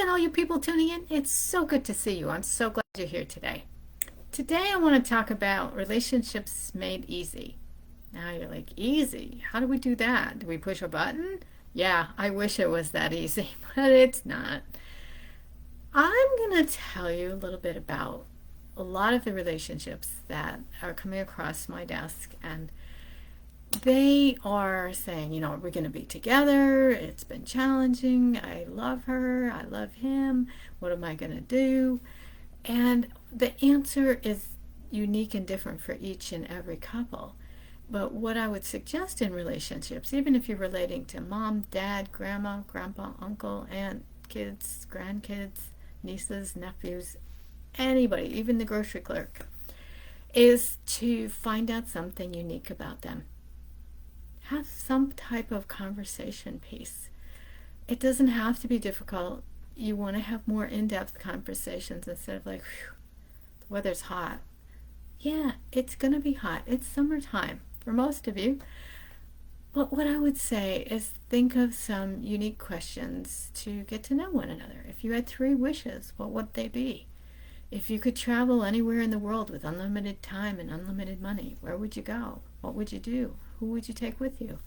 and all you people tuning in. It's so good to see you. I'm so glad you're here today. Today, I want to talk about relationships made easy. Now you're like, easy? How do we do that? Do we push a button? Yeah, I wish it was that easy, but it's not. I'm going to tell you a little bit about a lot of the relationships that are coming across my desk, and they are saying, we're going to be together. It's been challenging. I love her. I love him. What am I going to do? And the answer is unique and different for each and every couple. But what I would suggest in relationships, even if you're relating to mom, dad, grandma, grandpa, uncle, aunt, kids, grandkids, nieces, nephews, anybody, even the grocery clerk, is to find out something unique about them. Have some type of conversation piece. It doesn't have to be difficult. You want to have more in-depth conversations instead of like, whew, the weather's hot. Yeah, it's going to be hot. It's summertime for most of you. But what I would say is think of some unique questions to get to know one another. If you had 3 wishes, what would they be? If you could travel anywhere in the world with unlimited time and unlimited money, where would you go? What would you do? Who would you take with you?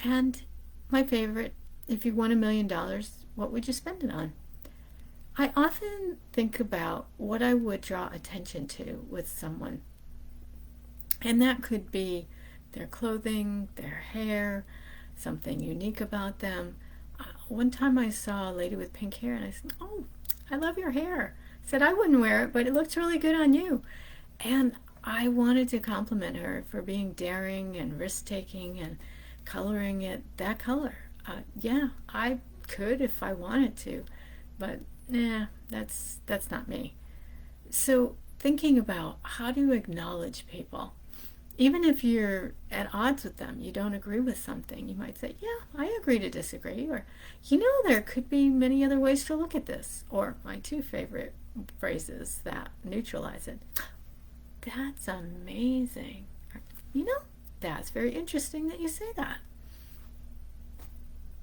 And my favorite, if you won $1 million, what would you spend it on? I often think about what I would draw attention to with someone. And that could be their clothing, their hair, something unique about them. One time I saw a lady with pink hair and I said, "Oh, I love your hair." I said, "I wouldn't wear it, but it looks really good on you." And I wanted to compliment her for being daring and risk-taking and coloring it that color. Yeah, I could if I wanted to, but nah, that's not me. So thinking about how do you acknowledge people, even if you're at odds with them, you don't agree with something, you might say, "Yeah, I agree to disagree," or there could be many other ways to look at this, or my 2 favorite phrases that neutralize it. "That's amazing." That's very interesting that you say that.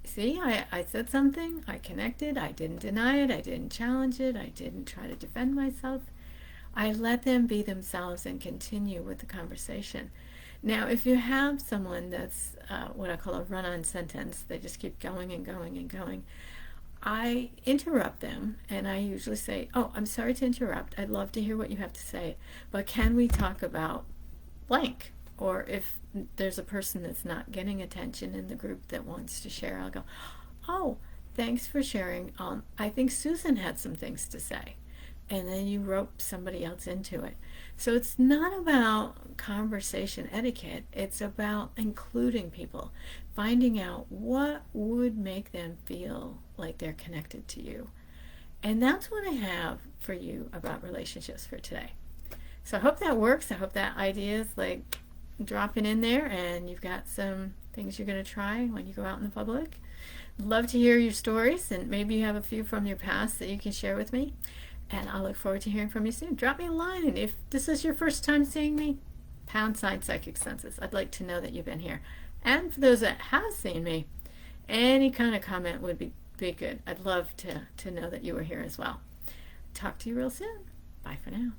See, I said something, I connected, I didn't deny it, I didn't challenge it, I didn't try to defend myself. I let them be themselves and continue with the conversation. Now, if you have someone that's what I call a run-on sentence, they just keep going and going and going, I interrupt them and I usually say, "Oh, I'm sorry to interrupt. I'd love to hear what you have to say, but can we talk about blank?" Or if there's a person that's not getting attention in the group that wants to share, I'll go, "Oh, thanks for sharing. I think Susan had some things to say." And then you rope somebody else into it. So it's not about conversation etiquette. It's about including people, finding out what would make them feel like they're connected to you. And that's what I have for you about relationships for today. So I hope that works. I hope that idea is like dropping in there and you've got some things you're going to try when you go out in the public. Love to hear your stories, and maybe you have a few from your past that you can share with me. And I'll look forward to hearing from you soon. Drop me a line, and if this is your first time seeing me, # Psychic Senses. I'd like to know that you've been here. And for those that have seen me, any kind of comment would be good. I'd love to know that you were here as well. Talk to you real soon. Bye for now.